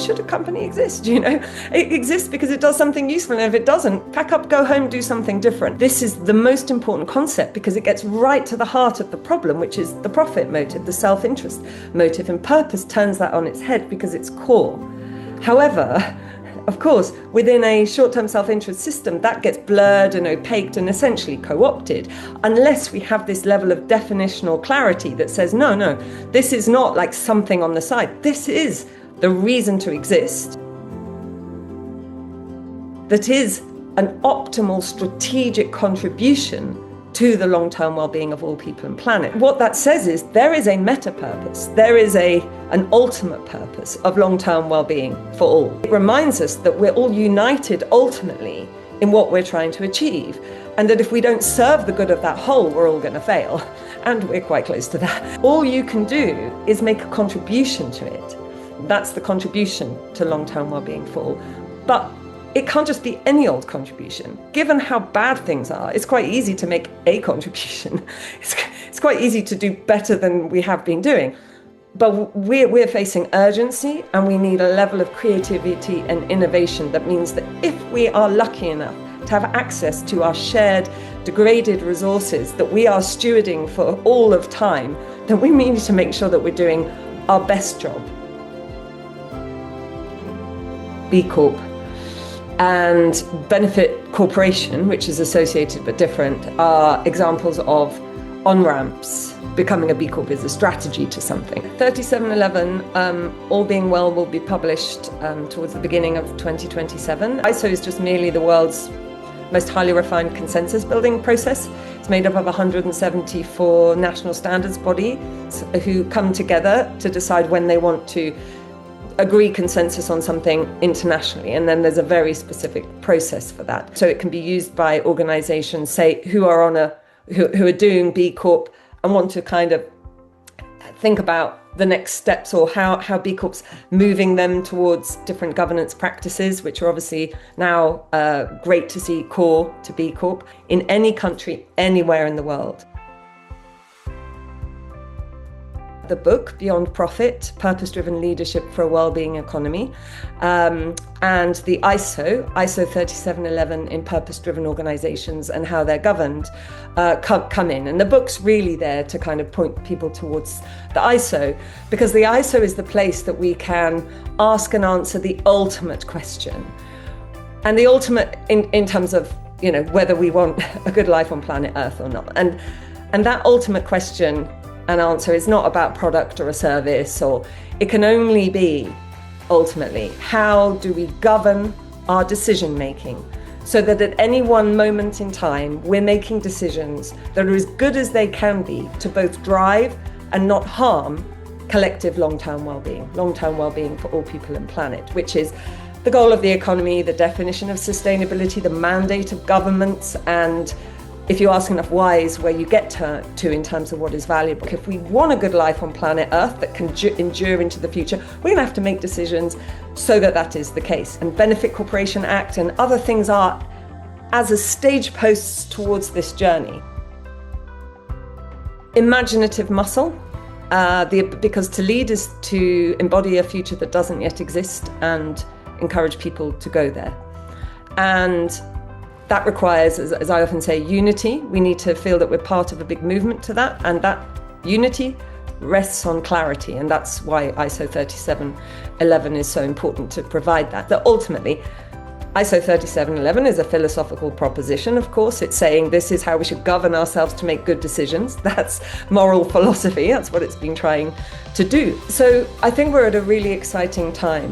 should a company exist? It exists because it does something useful, and if it doesn't, pack up, go home, do something different. This is the most important concept because it gets right to the heart of the problem, which is the profit motive, the self-interest motive, and purpose turns that on its head because it's core. However, of course, within a short-term self-interest system, that gets blurred and opaqued and essentially co-opted, unless we have this level of definitional clarity that says, no, this is not like something on the side. This is the reason to exist. That is an optimal strategic contribution to the long-term well-being of all people and planet. What that says is there is a meta-purpose, there is an ultimate purpose of long-term well-being for all. It reminds us that we're all united ultimately in what we're trying to achieve, and that if we don't serve the good of that whole, we're all going to fail, and we're quite close to that. All you can do is make a contribution to it. That's the contribution to long-term well-being for all. But it can't just be any old contribution. Given how bad things are, it's quite easy to make a contribution. It's quite easy to do better than we have been doing. But we're facing urgency, and we need a level of creativity and innovation that means that if we are lucky enough to have access to our shared degraded resources that we are stewarding for all of time, then we need to make sure that we're doing our best job. B Corp and benefit corporation, which is associated but different, are examples of on-ramps. Becoming a B Corp is a strategy to something. 3711, all being well, will be published towards the beginning of 2027. ISO is just merely the world's most highly refined consensus building process. It's made up of 174 national standards bodies who come together to decide when they want to agree consensus on something internationally, and then there's a very specific process for that. So it can be used by organizations, say, who are doing B Corp and want to kind of think about the next steps, or how B Corp's moving them towards different governance practices, which are obviously now great to see core to B Corp in any country, anywhere in the world. The book, Beyond Profit, Purpose-Driven Leadership for a Wellbeing Economy, and the ISO 3711 in purpose-driven organizations and how they're governed come in. And the book's really there to kind of point people towards the ISO, because the ISO is the place that we can ask and answer the ultimate question. And the ultimate in terms of, whether we want a good life on planet Earth or not. And that ultimate question and answer is not about product or a service, or it can only be ultimately, how do we govern our decision making so that at any one moment in time we're making decisions that are as good as they can be to both drive and not harm collective long-term well-being for all people and planet, which is the goal of the economy, the definition of sustainability, the mandate of governments, and if you ask enough whys, where you get to in terms of what is valuable. If we want a good life on planet Earth that can endure into the future, we're going to have to make decisions so that is the case. And Benefit Corporation Act and other things are as a stage posts towards this journey. Imaginative muscle, because to lead is to embody a future that doesn't yet exist and encourage people to go there. And that requires, as I often say, unity. We need to feel that we're part of a big movement to that, and that unity rests on clarity, and that's why ISO 3711 is so important to provide that. That ultimately, ISO 3711 is a philosophical proposition, of course. It's saying this is how we should govern ourselves to make good decisions. That's moral philosophy. That's what it's been trying to do. So I think we're at a really exciting time